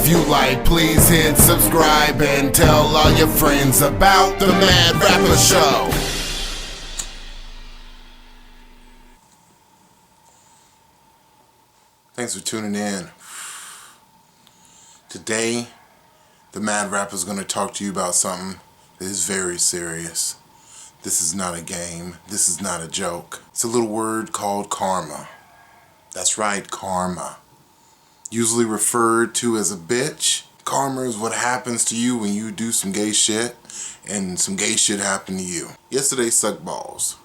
If you like, please hit subscribe and tell all your friends about the Mad Rapper Show. Thanks for tuning in. Today, the Mad Rapper is going to talk to you about something that is very serious. This is not a game. This is not a joke. It's a little word called karma. That's right, karma. Usually referred to as a bitch. Karma is what happens to you when you do some gay shit, and some gay shit happened to you. Yesterday sucked balls.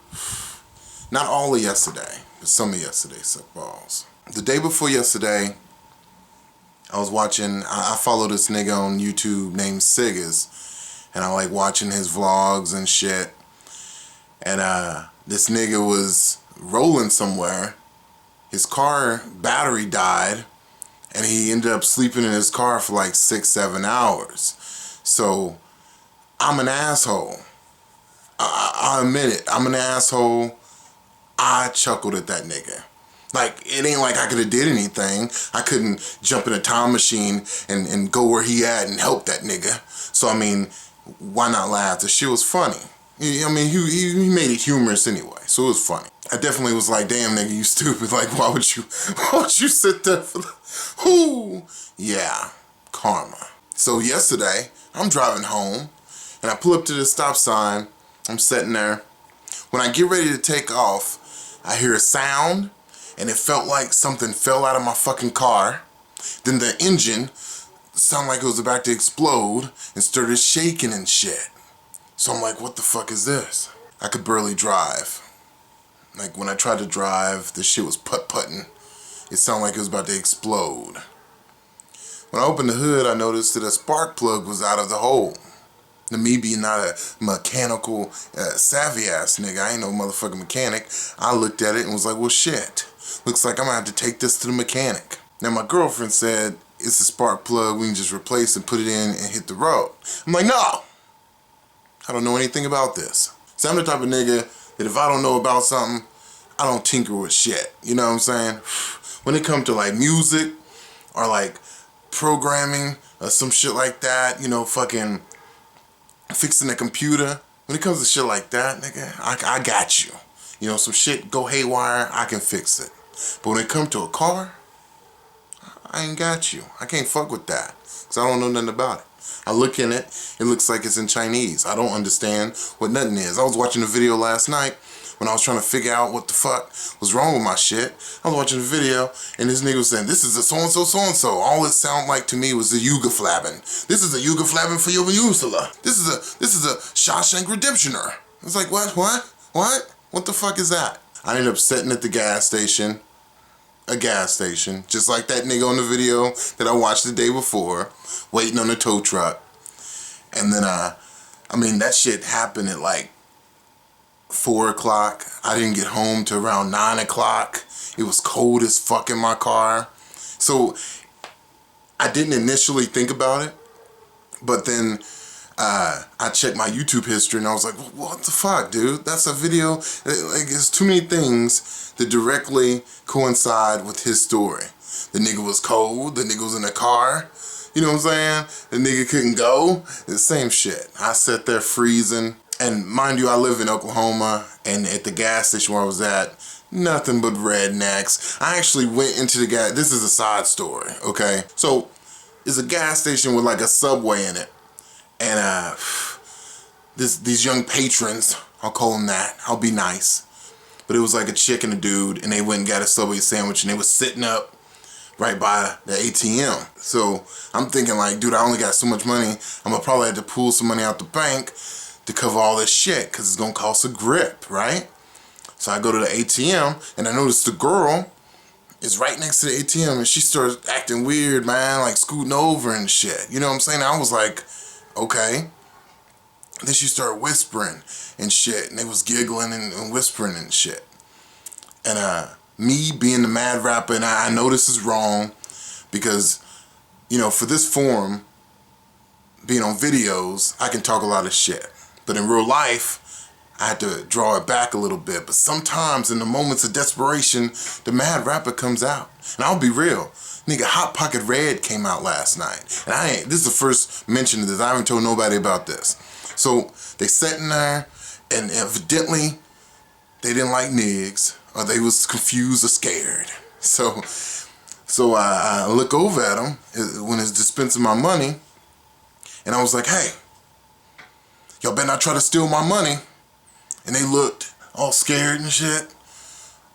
Not all of yesterday, but some of yesterday sucked balls. The day before yesterday, I was watching, I follow this nigga on YouTube named Siggas, and I like watching his vlogs and shit. And this nigga was rolling somewhere. His car battery died, and he ended up sleeping in his car for like 6-7 hours. So I'm an asshole. I admit it. I'm an asshole. I chuckled at that nigga. Like, it ain't like I could have did anything. I couldn't jump in a time machine and go where he at and help that nigga. So, I mean, why not laugh? The shit was funny. I mean, he made it humorous anyway, so it was funny. I definitely was like, damn, nigga, you stupid. Like, why would you sit there for the... Ooh. Yeah, karma. So yesterday, I'm driving home, and I pull up to the stop sign. I'm sitting there. When I get ready to take off, I hear a sound, and it felt like something fell out of my fucking car. Then the engine sounded like it was about to explode and started shaking and shit. So I'm like, what the fuck is this? I could barely drive. Like, when I tried to drive, the shit was putt-putting. It sounded like it was about to explode. When I opened the hood, I noticed that a spark plug was out of the hole. Now, me being not a mechanical, savvy-ass nigga, I ain't no motherfucking mechanic, I looked at it and was like, well, shit. Looks like I'm gonna have to take this to the mechanic. Now, my girlfriend said, it's a spark plug, we can just replace and put it in and hit the road. I'm like, no! I don't know anything about this. So I'm the type of nigga that if I don't know about something, I don't tinker with shit. You know what I'm saying? When it comes to like music or like programming or some shit like that, you know, fucking fixing a computer. When it comes to shit like that, nigga, I got you. You know, some shit go haywire, I can fix it. But when it comes to a car, I ain't got you. I can't fuck with that. Because I don't know nothing about it. I look in it, it looks like it's in Chinese. I don't understand what nothing is. I was watching a video last night when I was trying to figure out what the fuck was wrong with my shit. I was watching a video and this nigga was saying, this is a so-and-so, so-and-so. All it sounded like to me was the Yugoslavin. This is a Yugoslavin for your Usula. This is a Shawshank Redemptioner. It's like, what? What the fuck is that? I ended up sitting at the gas station. A gas station, just like that nigga on the video that I watched the day before, waiting on the tow truck. And then, I mean, that shit happened at like 4 o'clock. I didn't get home till around 9 o'clock. It was cold as fuck in my car. So, I didn't initially think about it, but then I checked my YouTube history and I was like, what the fuck, dude? That's a video, like, there's too many things that directly coincide with his story. The nigga was cold, the nigga was in a car, you know what I'm saying? The nigga couldn't go, the same shit. I sat there freezing, and mind you, I live in Oklahoma, and at the gas station where I was at, nothing but rednecks. I actually went into the gas, this is a side story, okay? So, it's a gas station with like a Subway in it. And these young patrons, I'll call them that, I'll be nice. But it was like a chick and a dude, and they went and got a Subway sandwich, and they was sitting up right by the ATM. So I'm thinking like, dude, I only got so much money, I'm gonna probably have to pull some money out the bank to cover all this shit, because it's gonna cost a grip, right? So I go to the ATM, and I notice the girl is right next to the ATM, and she starts acting weird, man, like scooting over and shit. You know what I'm saying? I was like, okay. Then she started whispering and shit, and they was giggling and whispering and shit. And me being the Mad Rapper, and I know this is wrong, because, you know, for this forum, being on videos, I can talk a lot of shit. But in real life, I had to draw it back a little bit. But sometimes in the moments of desperation, the mad rapper comes out. And I'll be real. Nigga, Hot Pocket Red came out last night. And this is the first mention of this. I haven't told nobody about this. So they sat in there, and evidently they didn't like niggas, or they was confused or scared. So I look over at him when he's dispensing my money, and I was like, hey, y'all better not try to steal my money. And they looked all scared and shit.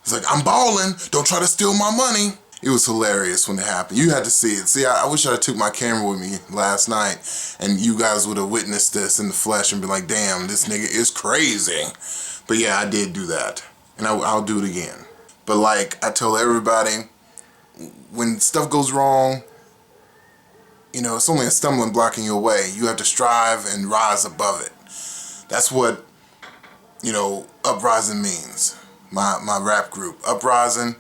It's like, I'm balling, don't try to steal my money. It was hilarious when it happened. You had to see it. See, I wish I took my camera with me last night, and you guys would have witnessed this in the flesh and been like, damn, this nigga is crazy. But yeah, I did do that, and I'll do it again. But like I tell everybody, when stuff goes wrong, you know, it's only a stumbling block in your way. You have to strive and rise above it. That's what, you know, Uprising means. My rap group, Uprising,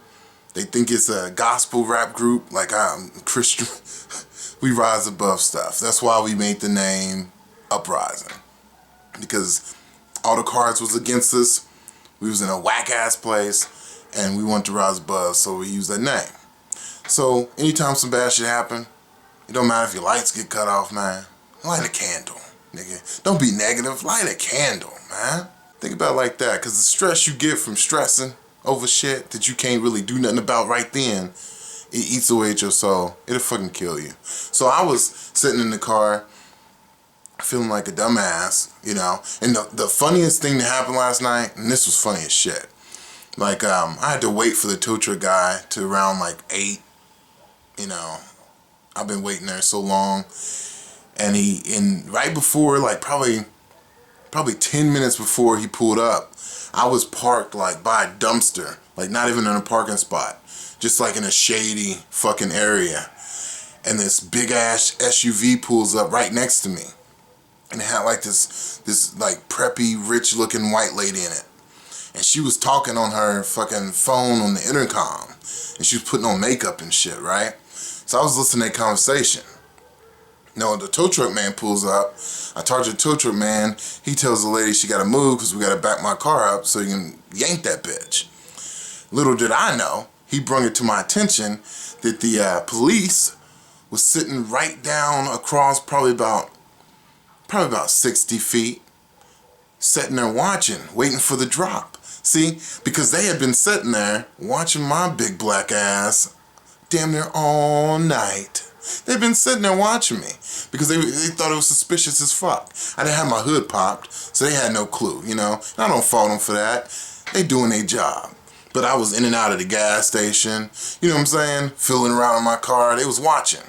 they think it's a gospel rap group, like I'm Christian. We rise above stuff. That's why we made the name Uprising. Because all the cards was against us. We was in a whack-ass place, and we wanted to rise above, so we used that name. So anytime some bad shit happen, it don't matter if your lights get cut off, man. Light a candle, nigga. Don't be negative. Light a candle, man. Think about it like that, because the stress you get from stressing over shit that you can't really do nothing about right then, it eats away at your soul. It'll fucking kill you. So I was sitting in the car feeling like a dumbass, you know. And the funniest thing that happened last night, and this was funny as shit. Like, I had to wait for the tow truck guy to around like 8, you know. I've been waiting there so long. And right before, like probably 10 minutes before he pulled up, I was parked like by a dumpster, like not even in a parking spot, just like in a shady fucking area. And this big ass SUV pulls up right next to me. And it had like this like preppy, rich looking white lady in it. And she was talking on her fucking phone on the intercom. And she was putting on makeup and shit, right? So I was listening to that conversation. No, the tow truck man pulls up. I talk to the tow truck man. He tells the lady she got to move because we got to back my car up so you can yank that bitch. Little did I know, he brought it to my attention that the police was sitting right down across probably about 60 feet, sitting there watching, waiting for the drop. See, because they had been sitting there watching my big black ass damn near all night. They've been sitting there watching me because they thought it was suspicious as fuck. I didn't have my hood popped, so they had no clue, you know. And I don't fault them for that. They doing their job. But I was in and out of the gas station, you know what I'm saying, filling around in my car. They was watching.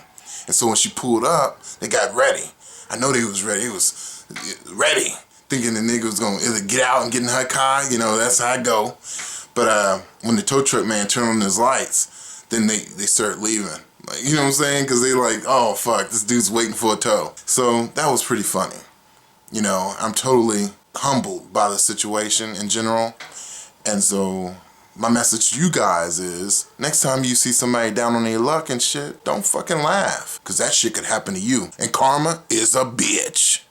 And so when she pulled up, they got ready. I know they was ready. They was ready, thinking the nigga was going to either get out and get in her car, you know, that's how I go. But when the tow truck man turned on his lights, then they start leaving. Like, you know what I'm saying? Because they like, oh, fuck, this dude's waiting for a tow. So that was pretty funny. You know, I'm totally humbled by the situation in general. And so my message to you guys is, next time you see somebody down on their luck and shit, don't fucking laugh. Because that shit could happen to you. And karma is a bitch.